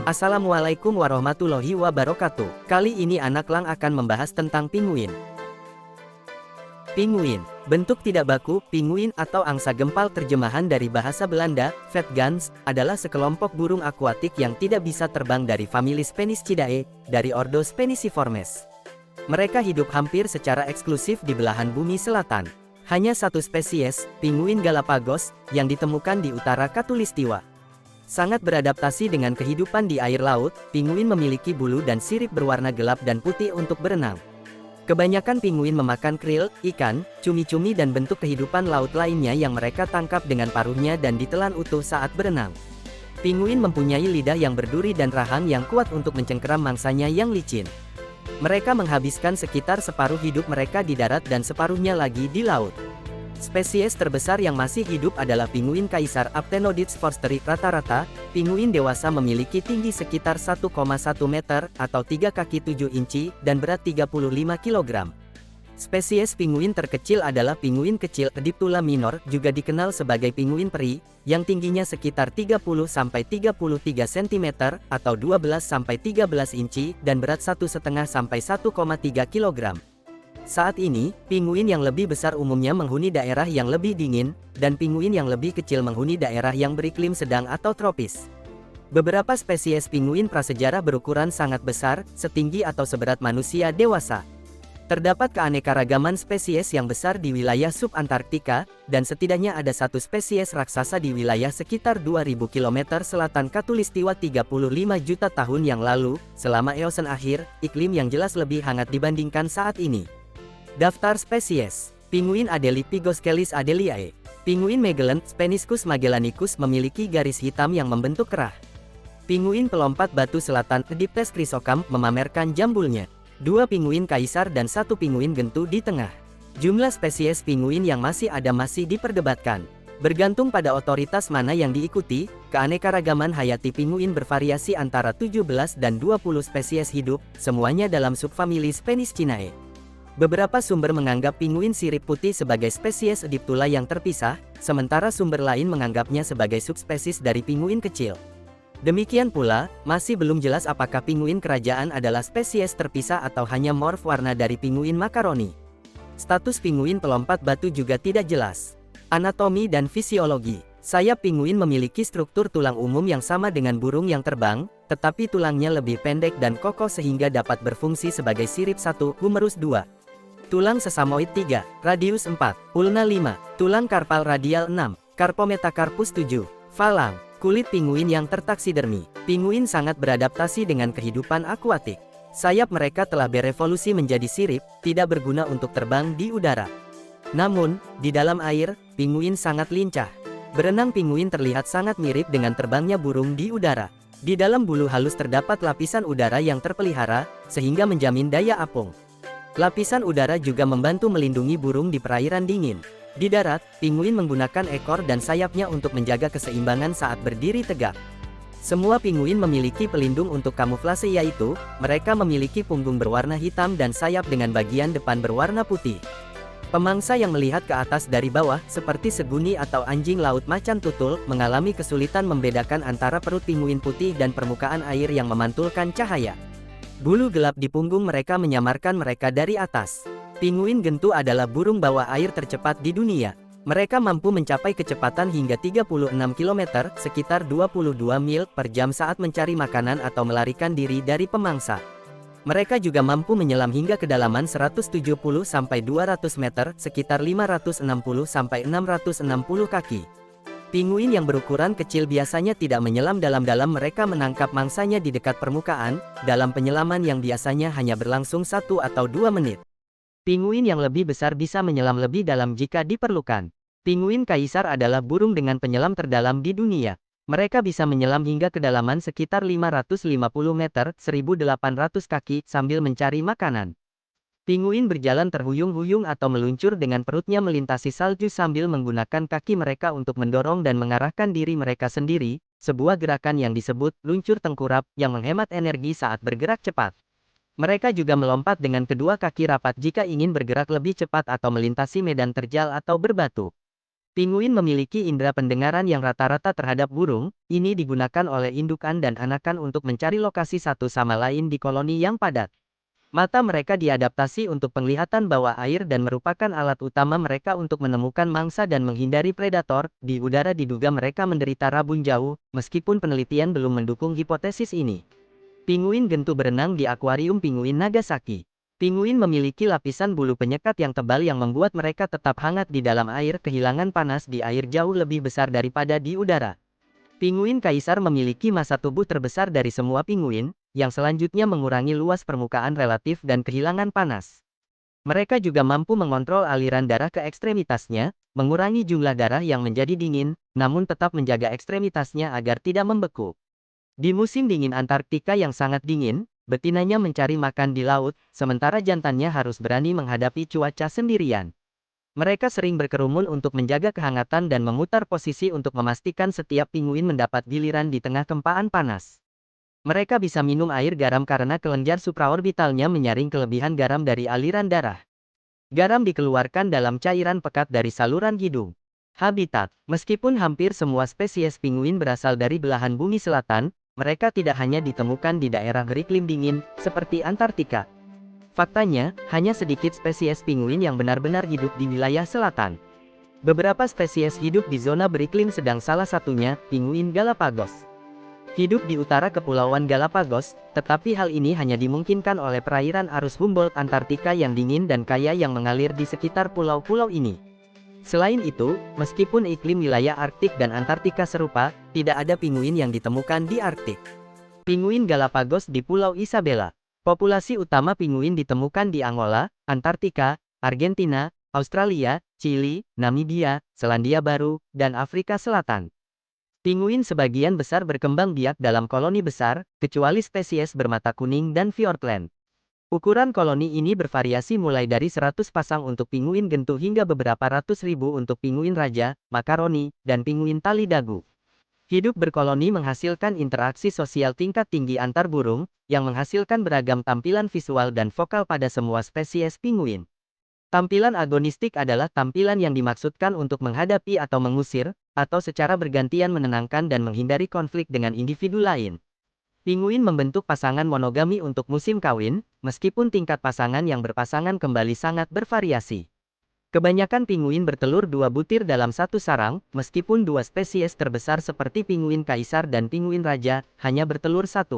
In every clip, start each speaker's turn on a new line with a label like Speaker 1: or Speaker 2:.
Speaker 1: Assalamualaikum warahmatullahi wabarakatuh. Kali ini Anak Lang akan membahas tentang pinguin. Pinguin, bentuk tidak baku, pinguin atau angsa gempal terjemahan dari bahasa Belanda, Vetgans, adalah sekelompok burung akuatik yang tidak bisa terbang dari famili Sphenicidae, dari ordo Spheniciformes. Mereka hidup hampir secara eksklusif di belahan bumi selatan. Hanya satu spesies, pinguin Galapagos, yang ditemukan di utara Khatulistiwa. Sangat beradaptasi dengan kehidupan di air laut, pinguin memiliki bulu dan sirip berwarna gelap dan putih untuk berenang. Kebanyakan pinguin memakan krill, ikan, cumi-cumi dan bentuk kehidupan laut lainnya yang mereka tangkap dengan paruhnya dan ditelan utuh saat berenang. Pinguin mempunyai lidah yang berduri dan rahang yang kuat untuk mencengkeram mangsanya yang licin. Mereka menghabiskan sekitar separuh hidup mereka di darat dan separuhnya lagi di laut. Spesies terbesar yang masih hidup adalah pinguin kaisar Aptenodits forsteri. Rata-rata, pinguin dewasa memiliki tinggi sekitar 1,1 meter atau 3 kaki 7 inci dan berat 35 kg. Spesies pinguin terkecil adalah pinguin kecil Ediptula minor, juga dikenal sebagai pinguin peri, yang tingginya sekitar 30-33 cm atau 12-13 inci dan berat 1,5-1,3 kg. Saat ini, pinguin yang lebih besar umumnya menghuni daerah yang lebih dingin, dan pinguin yang lebih kecil menghuni daerah yang beriklim sedang atau tropis. Beberapa spesies pinguin prasejarah berukuran sangat besar, setinggi atau seberat manusia dewasa. Terdapat keanekaragaman spesies yang besar di wilayah subantarktika, dan setidaknya ada satu spesies raksasa di wilayah sekitar 2000 km selatan Khatulistiwa 35 juta tahun yang lalu. Selama Eosen akhir, iklim yang jelas lebih hangat dibandingkan saat ini. Daftar spesies. Pinguin Adelie Pygoscelis adeliae. Pinguin Magellan Speniscus magellanicus memiliki garis hitam yang membentuk kerah. Pinguin pelompat batu selatan Diptes chrysocam memamerkan jambulnya. Dua pinguin kaisar dan satu pinguin gentu di tengah. Jumlah spesies pinguin yang masih ada masih diperdebatkan. Bergantung pada otoritas mana yang diikuti, keanekaragaman hayati pinguin bervariasi antara 17 dan 20 spesies hidup, semuanya dalam subfamili Spheniscinae. Beberapa sumber menganggap pinguin sirip putih sebagai spesies Ediptula yang terpisah, sementara sumber lain menganggapnya sebagai subspesies dari pinguin kecil. Demikian pula, masih belum jelas apakah pinguin kerajaan adalah spesies terpisah atau hanya morf warna dari pinguin makaroni. Status pinguin pelompat batu juga tidak jelas. Anatomi dan fisiologi. Sayap pinguin memiliki struktur tulang umum yang sama dengan burung yang terbang, tetapi tulangnya lebih pendek dan kokoh sehingga dapat berfungsi sebagai sirip 1, humerus 2. Tulang sesamoid 3, radius 4, ulna 5, tulang karpal radial 6, karpometakarpus 7, falang, kulit pinguin yang tertaksidermi. Pinguin sangat beradaptasi dengan kehidupan akuatik. Sayap mereka telah berevolusi menjadi sirip, tidak berguna untuk terbang di udara. Namun, di dalam air, pinguin sangat lincah. Berenang pinguin terlihat sangat mirip dengan terbangnya burung di udara. Di dalam bulu halus terdapat lapisan udara yang terpelihara, sehingga menjamin daya apung. Lapisan udara juga membantu melindungi burung di perairan dingin. Di darat, pinguin menggunakan ekor dan sayapnya untuk menjaga keseimbangan saat berdiri tegak. Semua pinguin memiliki pelindung untuk kamuflase, yaitu, mereka memiliki punggung berwarna hitam dan sayap dengan bagian depan berwarna putih. Pemangsa yang melihat ke atas dari bawah, seperti seguni atau anjing laut macan tutul, mengalami kesulitan membedakan antara perut pinguin putih dan permukaan air yang memantulkan cahaya. Bulu gelap di punggung mereka menyamarkan mereka dari atas. Pinguin gentu adalah burung bawah air tercepat di dunia. Mereka mampu mencapai kecepatan hingga 36 km, sekitar 22 mil per jam saat mencari makanan atau melarikan diri dari pemangsa. Mereka juga mampu menyelam hingga kedalaman 170-200 meter, sekitar 560-660 kaki. Pinguin yang berukuran kecil biasanya tidak menyelam dalam-dalam, mereka menangkap mangsanya di dekat permukaan, dalam penyelaman yang biasanya hanya berlangsung 1 atau 2 menit. Pinguin yang lebih besar bisa menyelam lebih dalam jika diperlukan. Pinguin kaisar adalah burung dengan penyelam terdalam di dunia. Mereka bisa menyelam hingga kedalaman sekitar 550 meter, 1800 kaki, sambil mencari makanan. Pinguin berjalan terhuyung-huyung atau meluncur dengan perutnya melintasi salju sambil menggunakan kaki mereka untuk mendorong dan mengarahkan diri mereka sendiri, sebuah gerakan yang disebut luncur tengkurap, yang menghemat energi saat bergerak cepat. Mereka juga melompat dengan kedua kaki rapat jika ingin bergerak lebih cepat atau melintasi medan terjal atau berbatu. Pinguin memiliki indera pendengaran yang rata-rata terhadap burung, ini digunakan oleh indukan dan anakan untuk mencari lokasi satu sama lain di koloni yang padat. Mata mereka diadaptasi untuk penglihatan bawah air dan merupakan alat utama mereka untuk menemukan mangsa dan menghindari predator. Di udara diduga mereka menderita rabun jauh, meskipun penelitian belum mendukung hipotesis ini. Pinguin gentu berenang di akuarium pinguin Nagasaki. Pinguin memiliki lapisan bulu penyekat yang tebal yang membuat mereka tetap hangat di dalam air. Kehilangan panas di air jauh lebih besar daripada di udara. Pinguin kaisar memiliki massa tubuh terbesar dari semua pinguin, yang selanjutnya mengurangi luas permukaan relatif dan kehilangan panas. Mereka juga mampu mengontrol aliran darah ke ekstremitasnya, mengurangi jumlah darah yang menjadi dingin, namun tetap menjaga ekstremitasnya agar tidak membeku. Di musim dingin Antarktika yang sangat dingin, betinanya mencari makan di laut, sementara jantannya harus berani menghadapi cuaca sendirian. Mereka sering berkerumun untuk menjaga kehangatan dan memutar posisi untuk memastikan setiap pinguin mendapat giliran di tengah tempaan panas. Mereka bisa minum air garam karena kelenjar supraorbitalnya menyaring kelebihan garam dari aliran darah. Garam dikeluarkan dalam cairan pekat dari saluran hidung. Habitat. Meskipun hampir semua spesies pinguin berasal dari belahan bumi selatan, mereka tidak hanya ditemukan di daerah beriklim dingin, seperti Antartika. Faktanya, hanya sedikit spesies pinguin yang benar-benar hidup di wilayah selatan. Beberapa spesies hidup di zona beriklim sedang, salah satunya, pinguin Galapagos. Hidup di utara Kepulauan Galapagos, tetapi hal ini hanya dimungkinkan oleh perairan arus Humboldt Antartika yang dingin dan kaya yang mengalir di sekitar pulau-pulau ini. Selain itu, meskipun iklim wilayah Arktik dan Antartika serupa, tidak ada pinguin yang ditemukan di Arktik. Pinguin Galapagos di Pulau Isabella. Populasi utama pinguin ditemukan di Angola, Antartika, Argentina, Australia, Chili, Namibia, Selandia Baru, dan Afrika Selatan. Pinguin sebagian besar berkembang biak dalam koloni besar, kecuali spesies bermata kuning dan fiordland. Ukuran koloni ini bervariasi mulai dari 100 pasang untuk pinguin gentu hingga beberapa ratus ribu untuk pinguin raja, makaroni, dan pinguin tali dagu. Hidup berkoloni menghasilkan interaksi sosial tingkat tinggi antar burung, yang menghasilkan beragam tampilan visual dan vokal pada semua spesies pinguin. Tampilan agonistik adalah tampilan yang dimaksudkan untuk menghadapi atau mengusir, atau secara bergantian menenangkan dan menghindari konflik dengan individu lain. Pinguin membentuk pasangan monogami untuk musim kawin, meskipun tingkat pasangan yang berpasangan kembali sangat bervariasi. Kebanyakan pinguin bertelur 2 butir dalam satu sarang, meskipun dua spesies terbesar seperti pinguin kaisar dan pinguin raja, hanya bertelur 1.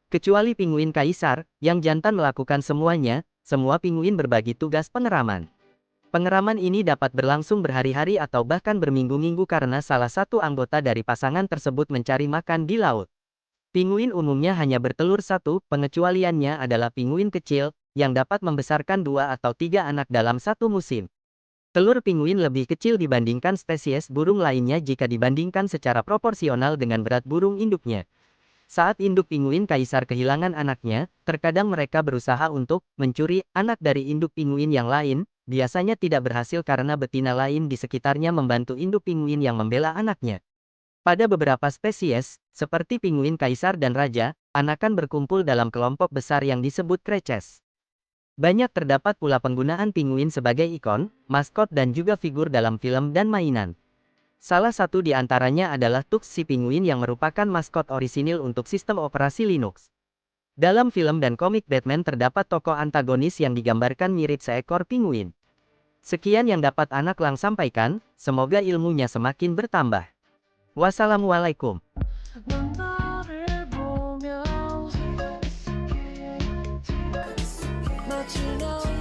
Speaker 1: Kecuali pinguin kaisar, yang jantan melakukan semuanya, semua pinguin berbagi tugas pengeraman. Pengeraman ini dapat berlangsung berhari-hari atau bahkan berminggu-minggu karena salah satu anggota dari pasangan tersebut mencari makan di laut. Pinguin umumnya hanya bertelur 1, pengecualiannya adalah pinguin kecil, yang dapat membesarkan 2 atau 3 anak dalam satu musim. Telur pinguin lebih kecil dibandingkan spesies burung lainnya jika dibandingkan secara proporsional dengan berat burung induknya. Saat induk pinguin kaisar kehilangan anaknya, terkadang mereka berusaha untuk mencuri anak dari induk pinguin yang lain, biasanya tidak berhasil karena betina lain di sekitarnya membantu induk pinguin yang membela anaknya. Pada beberapa spesies, seperti pinguin kaisar dan raja, anakan berkumpul dalam kelompok besar yang disebut kreches. Banyak terdapat pula penggunaan pinguin sebagai ikon, maskot dan juga figur dalam film dan mainan. Salah satu di antaranya adalah Tux si pinguin yang merupakan maskot orisinil untuk sistem operasi Linux. Dalam film dan komik Batman terdapat tokoh antagonis yang digambarkan mirip seekor pinguin. Sekian yang dapat Anak Lang sampaikan, semoga ilmunya semakin bertambah. Wassalamualaikum.
Speaker 2: 너를 보며 마치 나